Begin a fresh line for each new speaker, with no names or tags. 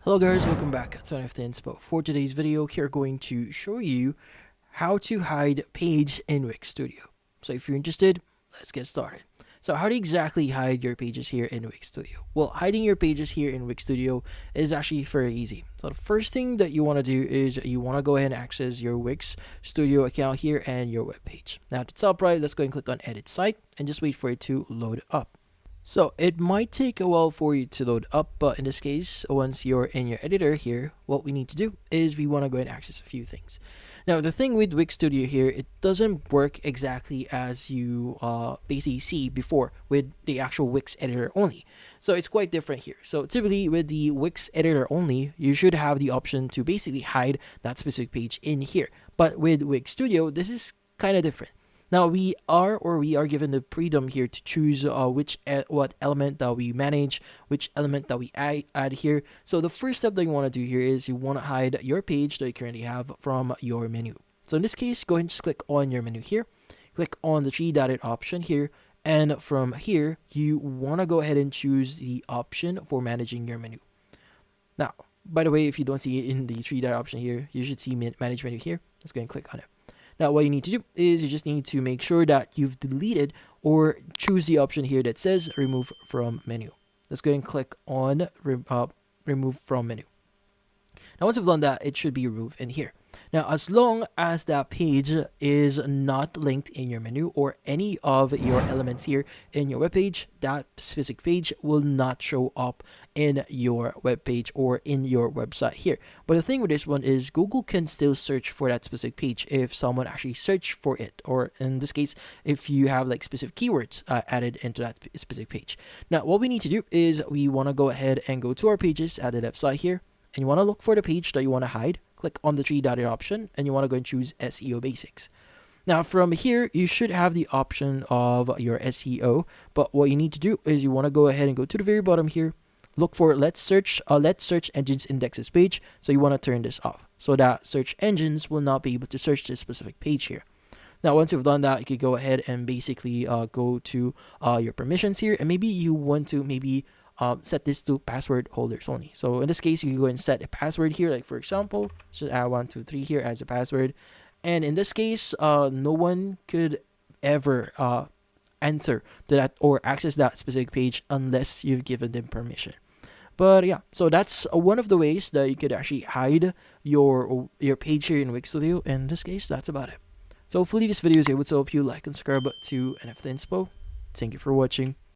Hello guys, welcome back to NFT Inspo. For today's video, we're going to show you how to hide page in WIX Studio. So if you're interested, let's get started. So how do you exactly hide your pages here in WIX Studio? Well, hiding your pages here in WIX Studio is actually very easy. So the first thing that you want to do is you want to go ahead and access your WIX Studio account here and your web page. Now at the top right, let's go and click on Edit Site and just wait for it to load up. So it might take a while for you to load up, but in this case, once you're in your editor here, what we need to do is we want to go and access a few things. Now, the thing with WIX Studio here, it doesn't work exactly as you basically see before with the actual WIX editor only. So it's quite different here. So typically with the WIX editor only, you should have the option to basically hide that specific page in here. But with WIX Studio, this is kind of different. Now we are given the freedom here to choose what element that we manage, which element that we add here. So the first step that you want to do here is you want to hide your page that you currently have from your menu. So in this case, go ahead and just click on your menu here, click on the three dotted option here, and from here you want to go ahead and choose the option for managing your menu. Now, by the way, if you don't see it in the three dot option here, you should see manage menu here. Let's go and click on it. Now, what you need to do is you just need to make sure that you've deleted or choose the option here that says remove from menu. Let's go and click on remove from menu. Now, once you've done that, it should be removed in here. Now, as long as that page is not linked in your menu or any of your elements here in your web page, that specific page will not show up in your web page or in your website here. But the thing with this one is Google can still search for that specific page if someone actually searched for it, or in this case, if you have like specific keywords added into that specific page. Now, what we need to do is we want to go ahead and go to our pages at the left side here, and you want to look for the page that you want to hide. Click on the three dotted option and you want to go and choose SEO basics. Now from here, you should have the option of your SEO, but what you need to do is you want to go ahead and go to the very bottom here, look for let search engines indexes page. So you want to turn this off so that search engines will not be able to search this specific page here. Now, once you've done that, you could go ahead and basically go to your permissions here, and maybe you want to set this to password holders only. So in this case, you can go and set a password here, like for example, just add 123 here as a password. And in this case, no one could ever enter to that or access that specific page unless you've given them permission. But yeah, so that's one of the ways that you could actually hide your page here in WIX Studio. In this case, that's about it. So hopefully this video is able to help you like and subscribe to NFT Inspo. Thank you for watching.